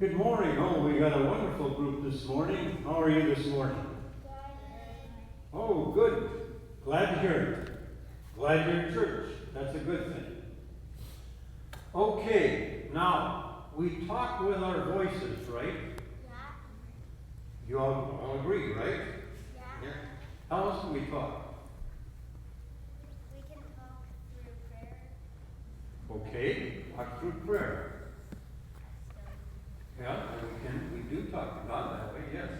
Good morning. Oh, we got a wonderful group this morning. How are you this morning? Oh, good. Glad to hear it. Glad you're in church. That's a good thing. Okay, now, we talk with our voices, right? Yeah. You all agree, right? Yeah. How else do we talk? We can talk through prayer. Okay, talk through prayer. Yeah, and we do talk to God that way, yes.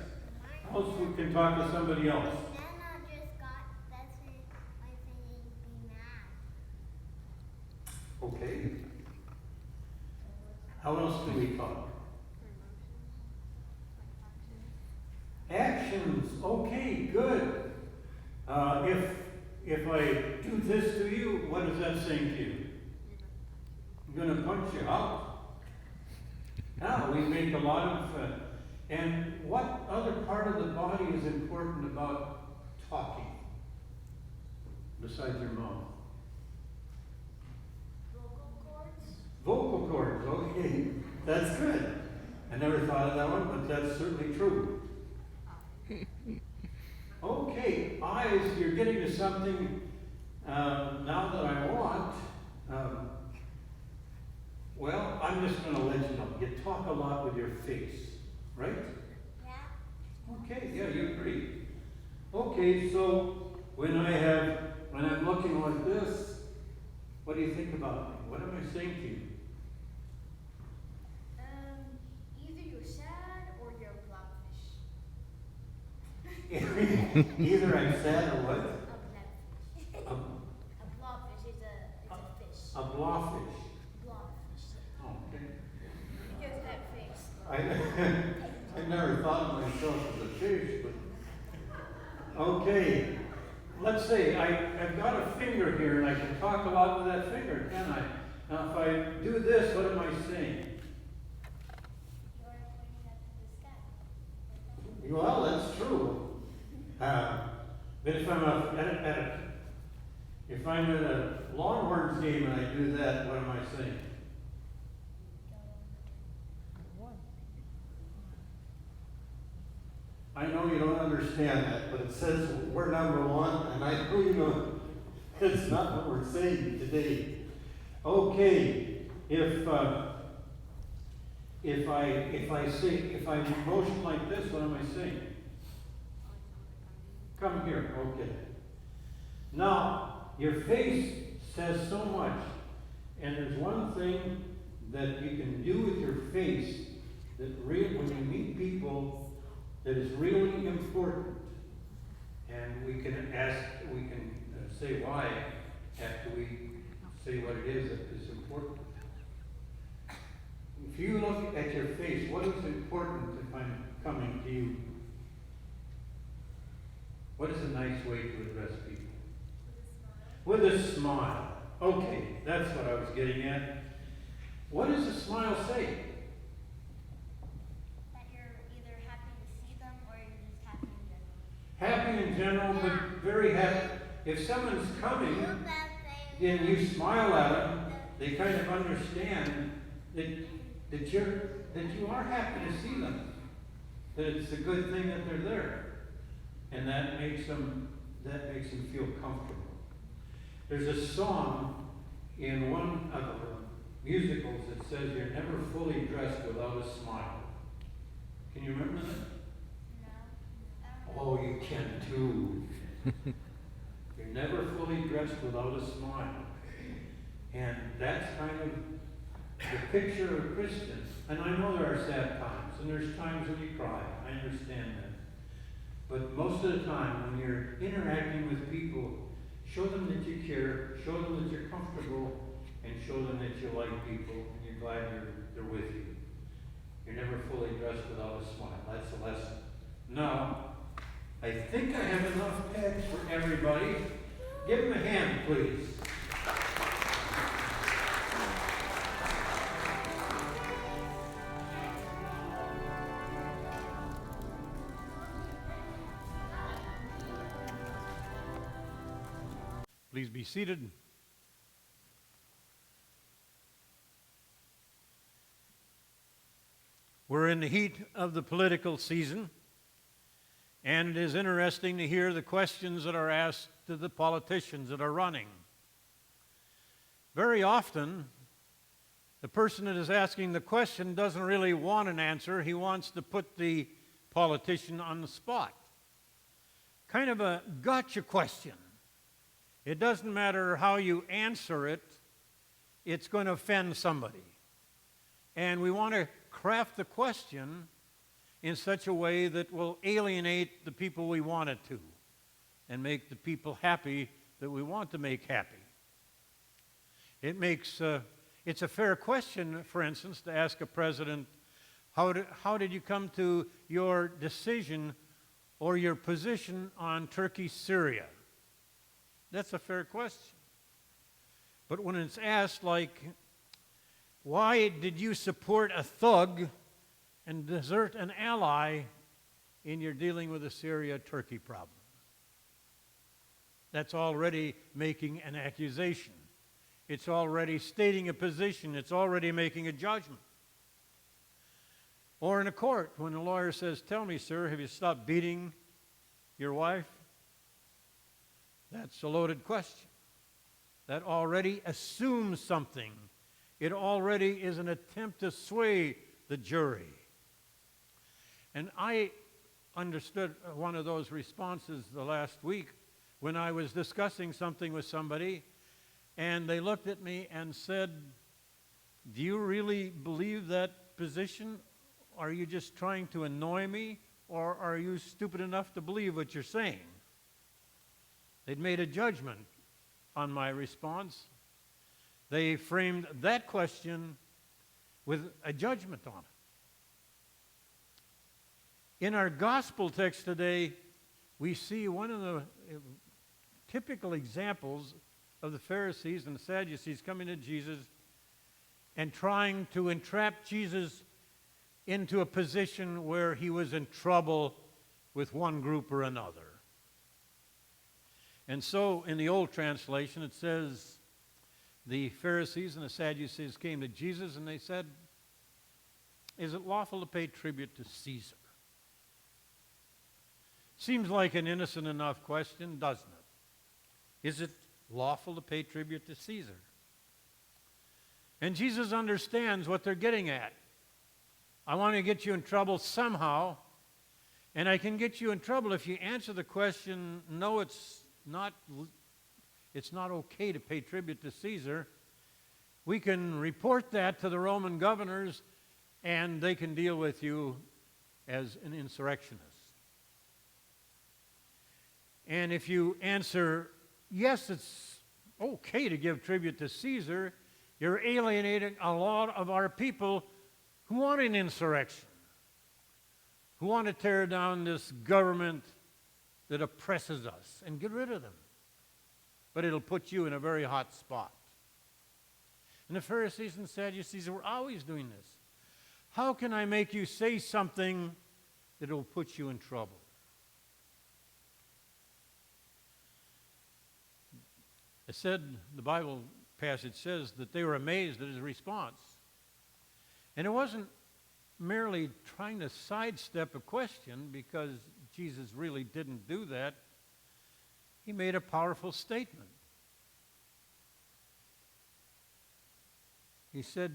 How else we can talk to somebody else? Nana just got that's it. My saying be mad. Okay. How else do we talk? Actions. Okay, good. If I do this to you, what is that saying to you? I'm going to punch you out. Now, we make a lot of, and what other part of the body is important about talking besides your mouth? Vocal cords. Vocal cords, okay, that's good. I never thought of that one, but that's certainly true. Okay, eyes, you're getting to something now that I want. Well, I'm just going to let you know. You talk a lot with your face, right? Yeah. Okay, yeah, you agree. Okay, so when I'm looking like this, what do you think about me? What am I saying to you? Either you're sad or you're a blobfish. Either I'm sad or what? A blobfish. A blobfish is a fish. A blowfish. Blobfish. Okay. Because that face. I never thought of myself as a fish, but okay. Let's say I've got a finger here and I can talk a lot with that finger, can I? Now if I do this, what am I saying? You're pointing up to the sky. Well, that's true. But if I'm at a Longhorns game and I do that, what am I saying? I know you don't understand that, but it says we're number one, and I know you know it's not what we're saying today. Okay, if I motion like this, what am I saying? Come here, okay. Now, your face says so much, and there's one thing that you can do with your face that when you meet people that is really important, and we can say why after we say what it is that is important. If you look at your face, what is important if I'm coming to you? What is a nice way to address people? With a smile. Okay, that's what I was getting at. What does a smile say? That you're either happy to see them or you're just happy in general. Happy in general, but very happy. If someone's coming and you smile at them, they kind of understand that you are happy to see them. That it's a good thing that they're there. And that makes them feel comfortable. There's a song in one of the musicals that says you're never fully dressed without a smile. Can you remember that? No. Oh, you can too. You're never fully dressed without a smile. And that's kind of the picture of a Christian. And I know there are sad times, and there's times when you cry. I understand that. But most of the time, when you're interacting with people, show them that you care, show them that you're comfortable, and show them that you like people, and you're glad they're with you. You're never fully dressed without a smile. That's a lesson. Now, I think I have enough pegs for everybody. Give them a hand, please. Please be seated. We're in the heat of the political season, and it is interesting to hear the questions that are asked to the politicians that are running. Very often, the person that is asking the question doesn't really want an answer. He wants to put the politician on the spot. Kind of a gotcha question. It doesn't matter how you answer it, it's going to offend somebody. And we want to craft the question in such a way that will alienate the people we want it to and make the people happy that we want to make happy. It's a fair question, for instance, to ask a president, how did you come to your decision or your position on Turkey, Syria? That's a fair question. But when it's asked like, why did you support a thug and desert an ally in your dealing with the Syria-Turkey problem? That's already making an accusation. It's already stating a position. It's already making a judgment. Or in a court, when a lawyer says, tell me, sir, have you stopped beating your wife? That's a loaded question. That already assumes something. It already is an attempt to sway the jury. And I understood one of those responses the last week when I was discussing something with somebody, and they looked at me and said, do you really believe that position? Are you just trying to annoy me, or are you stupid enough to believe what you're saying? They'd made a judgment on my response. They framed that question with a judgment on it. In our gospel text today, we see one of the typical examples of the Pharisees and the Sadducees coming to Jesus and trying to entrap Jesus into a position where he was in trouble with one group or another. And so in the old translation it says, the Pharisees and the Sadducees came to Jesus and they said, is it lawful to pay tribute to Caesar? Seems like an innocent enough question, doesn't it? Is it lawful to pay tribute to Caesar? And Jesus understands what they're getting at. I want to get you in trouble somehow, and I can get you in trouble if you answer the question, no, it's not okay to pay tribute to Caesar. We can report that to the Roman governors, and they can deal with you as an insurrectionist. And if you answer, yes, it's okay to give tribute to Caesar, you're alienating a lot of our people who want an insurrection, who want to tear down this government that oppresses us and get rid of them. But it'll put you in a very hot spot. And the Pharisees and Sadducees were always doing this. How can I make you say something that will put you in trouble? It said, the Bible passage says that they were amazed at his response. And it wasn't merely trying to sidestep a question, because Jesus really didn't do that. He made a powerful statement. He said,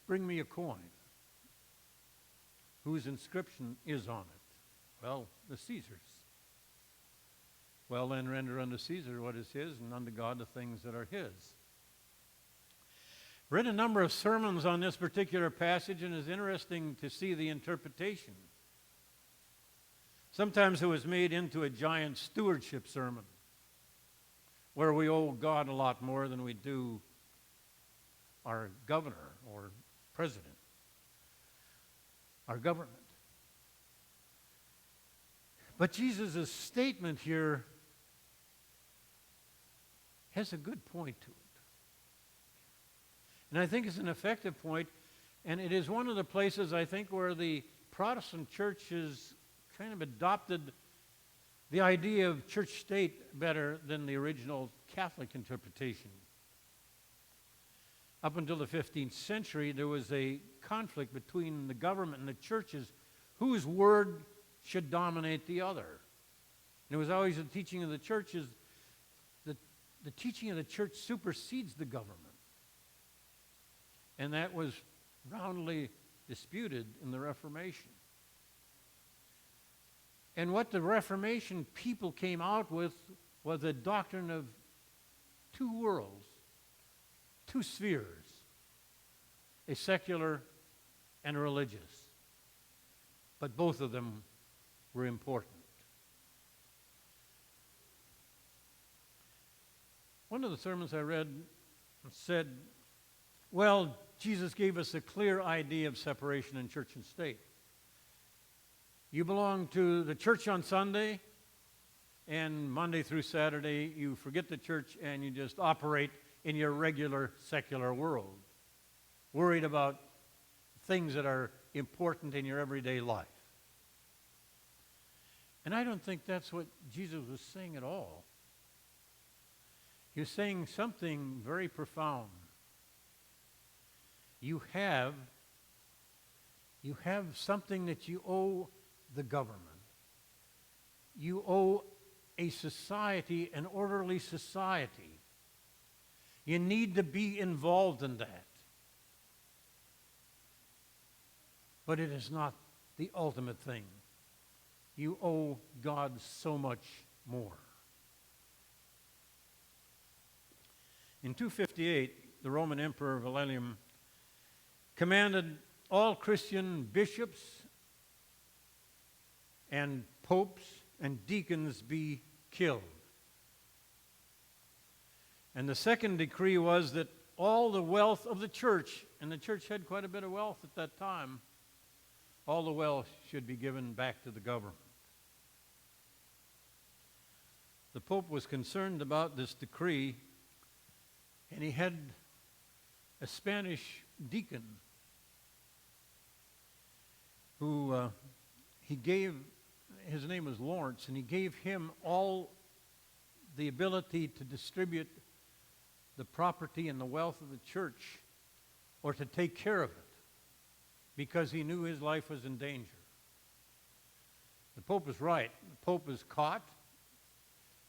bring me a coin. Whose inscription is on it? Well, the Caesar's. Well, then render unto Caesar what is his, and unto God the things that are his. I've read a number of sermons on this particular passage, and it's interesting to see the interpretation. Sometimes it was made into a giant stewardship sermon, where we owe God a lot more than we do our governor or president, our government. But Jesus' statement here has a good point to it. And I think it's an effective point, and it is one of the places, I think, where the Protestant church has kind of adopted the idea of church-state better than the original Catholic interpretation. Up until the 15th century, there was a conflict between the government and the churches, whose word should dominate the other. And it was always the teaching of the churches that the teaching of the church supersedes the government. And that was roundly disputed in the Reformation. And what the Reformation people came out with was a doctrine of two worlds, two spheres, a secular and a religious. But both of them were important. One of the sermons I read said, well, Jesus gave us a clear idea of separation in church and state. You belong to the church on Sunday, and Monday through Saturday you forget the church and you just operate in your regular secular world, worried about things that are important in your everyday life. And I don't think that's what Jesus was saying at all. He was saying something very profound. You have something that you owe the government. You owe a society, an orderly society. You need to be involved in that. But it is not the ultimate thing. You owe God so much more. In 258, the Roman Emperor Valerian commanded all Christian bishops and popes and deacons be killed. And the second decree was that all the wealth of the church, and the church had quite a bit of wealth at that time, all the wealth should be given back to the government. The Pope was concerned about this decree, and he had a Spanish deacon who his name was Lawrence, and he gave him all the ability to distribute the property and the wealth of the church, or to take care of it, because he knew his life was in danger. The Pope was right. The Pope was caught,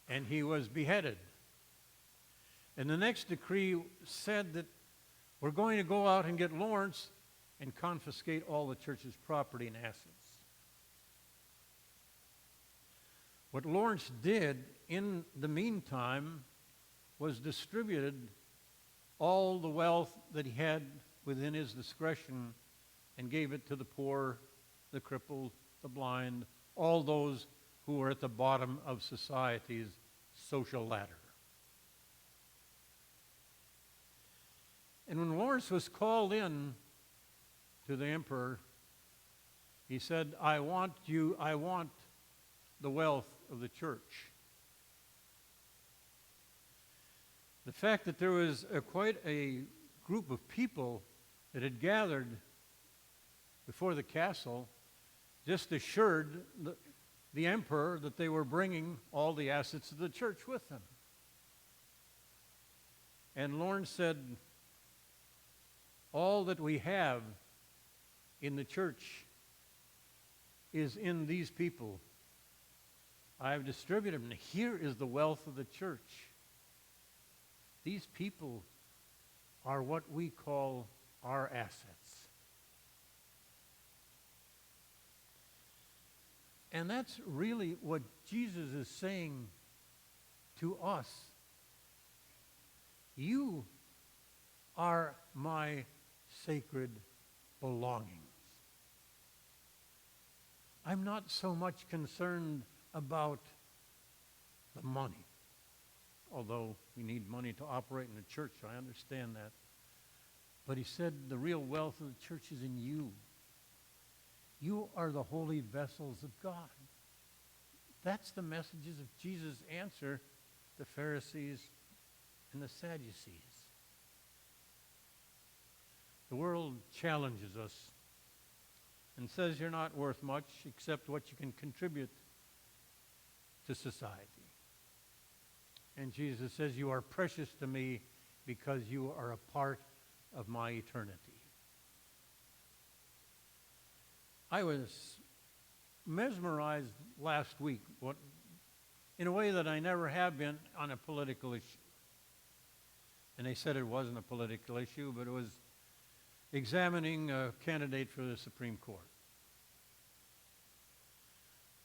and he was beheaded. And the next decree said that we're going to go out and get Lawrence and confiscate all the church's property and assets. What Lawrence did in the meantime was distributed all the wealth that he had within his discretion and gave it to the poor, the crippled, the blind, all those who were at the bottom of society's social ladder. And when Lawrence was called in to the emperor, he said, I want the wealth of the church. The fact that there was quite a group of people that had gathered before the castle just assured the emperor that they were bringing all the assets of the church with them. And Lawrence said, all that we have in the church is in these people. I have distributed them. Here is the wealth of the church. These people are what we call our assets. And that's really what Jesus is saying to us. You are my sacred belongings. I'm not so much concerned about the money, although we need money to operate in the church. I understand that. But he said the real wealth of the church is in you. You are the holy vessels of God. That's the messages of Jesus' answer to the Pharisees and the Sadducees. The world challenges us and says you're not worth much except what you can contribute to society. And Jesus says you are precious to me because you are a part of my eternity. I was mesmerized last week, in a way that I never have been on a political issue. And they said it wasn't a political issue, but it was examining a candidate for the Supreme Court.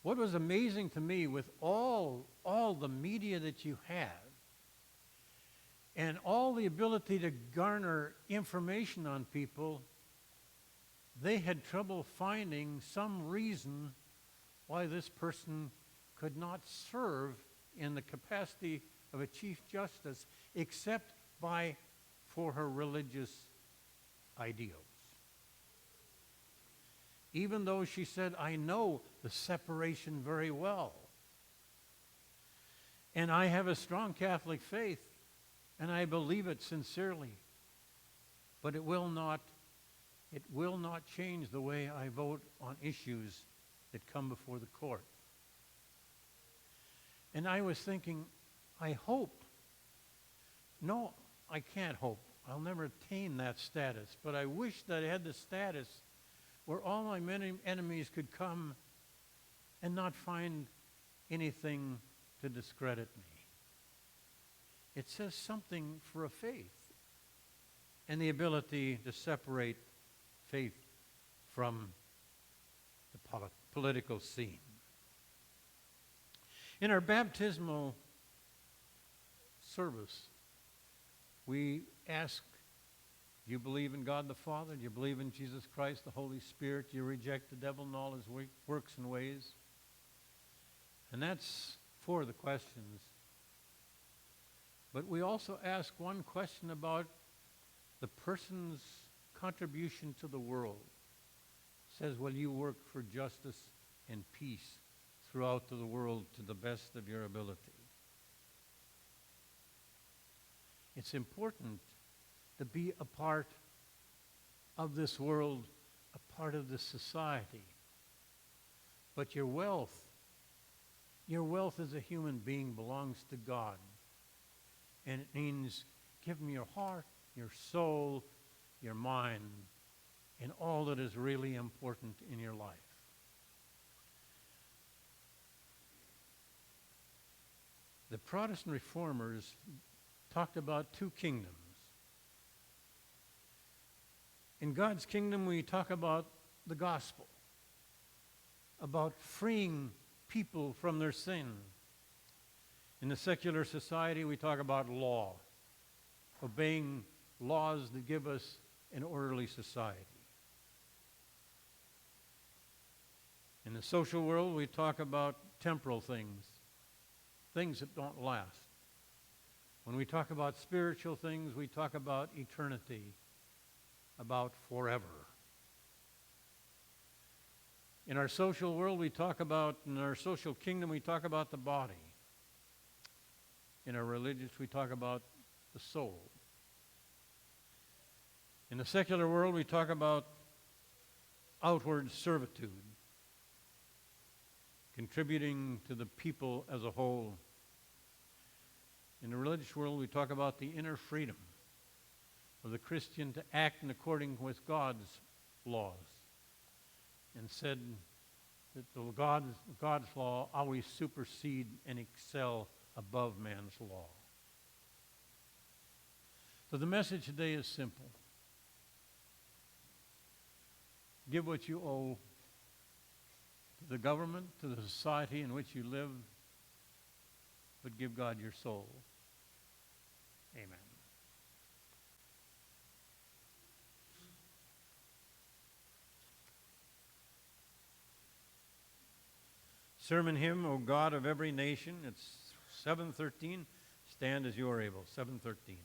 What was amazing to me, with all the media that you have and all the ability to garner information on people, they had trouble finding some reason why this person could not serve in the capacity of a Chief Justice except for her religious ideals. Even though she said, I know the separation very well. And I have a strong Catholic faith, and I believe it sincerely. But it will not change the way I vote on issues that come before the court. And I was thinking, I hope. No, I can't hope. I'll never attain that status. But I wish that I had the status where all my enemies could come and not find anything to discredit me. It says something for a faith and the ability to separate faith from the political scene. In our baptismal service, we ask, do you believe in God the Father? Do you believe in Jesus Christ, the Holy Spirit? Do you reject the devil and all his works and ways? And that's for the questions. But we also ask one question about the person's contribution to the world. It says, will you work for justice and peace throughout the world to the best of your ability? It's important to be a part of this world, a part of this society. But your wealth as a human being belongs to God. And it means give him your heart, your soul, your mind, and all that is really important in your life. The Protestant reformers talked about two kingdoms. In God's kingdom, we talk about the gospel, about freeing people from their sin. In the secular society, we talk about law, obeying laws that give us an orderly society. In the social world, we talk about temporal things, things that don't last. When we talk about spiritual things, we talk about eternity, about forever. In our social world, in our social kingdom, we talk about the body. In our religious, we talk about the soul. In the secular world, we talk about outward servitude, contributing to the people as a whole. In the religious world, we talk about the inner freedom of the Christian to act in accordance with God's laws, and said that God's law always supersede and excel above man's law. So the message today is simple. Give what you owe to the government, to the society in which you live, but give God your soul. Amen. Sermon hymn, O God of every nation. It's 713. Stand as you are able. 713.